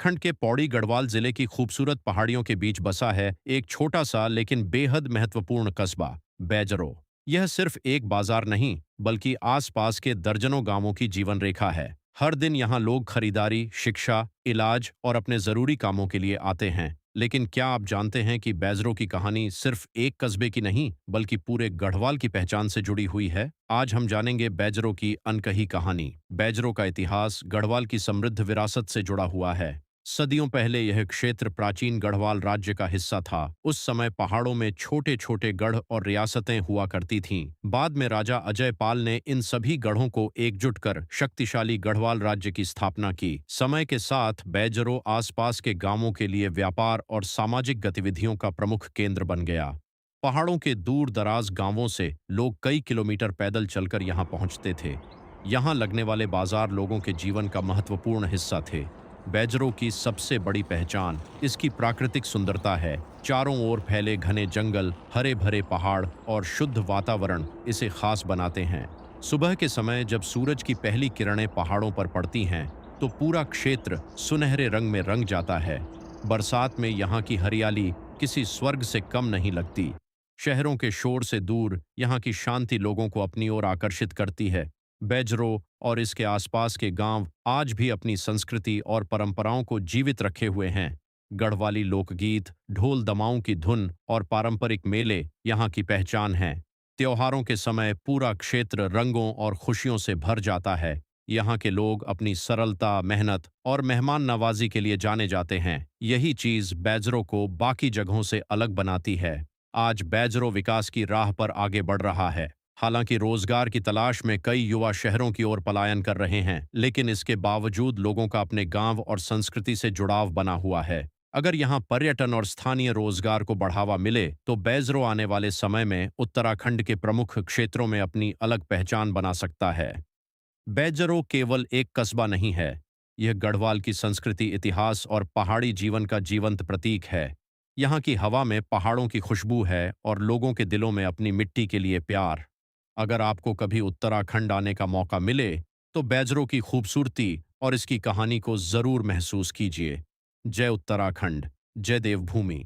खंड के पौड़ी गढ़वाल जिले की खूबसूरत पहाड़ियों के बीच बसा है एक छोटा सा लेकिन बेहद महत्वपूर्ण कस्बा बैजरो। यह सिर्फ एक बाजार नहीं बल्कि आसपास के दर्जनों गांवों की जीवन रेखा है। हर दिन यहाँ लोग खरीदारी, शिक्षा, इलाज और अपने जरूरी कामों के लिए आते हैं। लेकिन क्या आप जानते हैं कि बैजरो की कहानी सिर्फ एक कस्बे की नहीं बल्कि पूरे गढ़वाल की पहचान से जुड़ी हुई है। आज हम जानेंगे बैजरो की अनकही कहानी। बैजरो का इतिहास गढ़वाल की समृद्ध विरासत से जुड़ा हुआ है। सदियों पहले यह क्षेत्र प्राचीन गढ़वाल राज्य का हिस्सा था। उस समय पहाड़ों में छोटे छोटे गढ़ और रियासतें हुआ करती थीं। बाद में राजा अजय पाल ने इन सभी गढ़ों को एकजुट कर शक्तिशाली गढ़वाल राज्य की स्थापना की। समय के साथ बैजरो आसपास के गांवों के लिए व्यापार और सामाजिक गतिविधियों का प्रमुख केंद्र बन गया। पहाड़ों के दूर दराज गांवों से लोग कई किलोमीटर पैदल चलकर यहाँ पहुँचते थे। यहाँ लगने वाले बाजार लोगों के जीवन का महत्वपूर्ण हिस्सा थे। बैजरो की सबसे बड़ी पहचान इसकी प्राकृतिक सुंदरता है। चारों ओर फैले घने जंगल, हरे भरे पहाड़ और शुद्ध वातावरण इसे खास बनाते हैं। सुबह के समय जब सूरज की पहली किरणें पहाड़ों पर पड़ती हैं तो पूरा क्षेत्र सुनहरे रंग में रंग जाता है। बरसात में यहाँ की हरियाली किसी स्वर्ग से कम नहीं लगती। शहरों के शोर से दूर यहाँ की शांति लोगों को अपनी ओर आकर्षित करती है। बैजरो और इसके आसपास के गांव आज भी अपनी संस्कृति और परंपराओं को जीवित रखे हुए हैं। गढ़वाली लोकगीत, ढोल दमाऊं की धुन और पारंपरिक मेले यहाँ की पहचान हैं। त्योहारों के समय पूरा क्षेत्र रंगों और खुशियों से भर जाता है। यहाँ के लोग अपनी सरलता, मेहनत और मेहमान नवाजी के लिए जाने जाते हैं। यही चीज बैजरो को बाकी जगहों से अलग बनाती है। आज बैजरो विकास की राह पर आगे बढ़ रहा है। हालांकि रोजगार की तलाश में कई युवा शहरों की ओर पलायन कर रहे हैं, लेकिन इसके बावजूद लोगों का अपने गांव और संस्कृति से जुड़ाव बना हुआ है। अगर यहाँ पर्यटन और स्थानीय रोजगार को बढ़ावा मिले तो बैजरो आने वाले समय में उत्तराखंड के प्रमुख क्षेत्रों में अपनी अलग पहचान बना सकता है। बैजरो केवल एक कस्बा नहीं है, यह गढ़वाल की संस्कृति, इतिहास और पहाड़ी जीवन का जीवंत प्रतीक है। यहाँ की हवा में पहाड़ों की खुशबू है और लोगों के दिलों में अपनी मिट्टी के लिए प्यार। अगर आपको कभी उत्तराखंड आने का मौका मिले तो बैजरो की खूबसूरती और इसकी कहानी को जरूर महसूस कीजिए। जय उत्तराखंड, जय देवभूमि।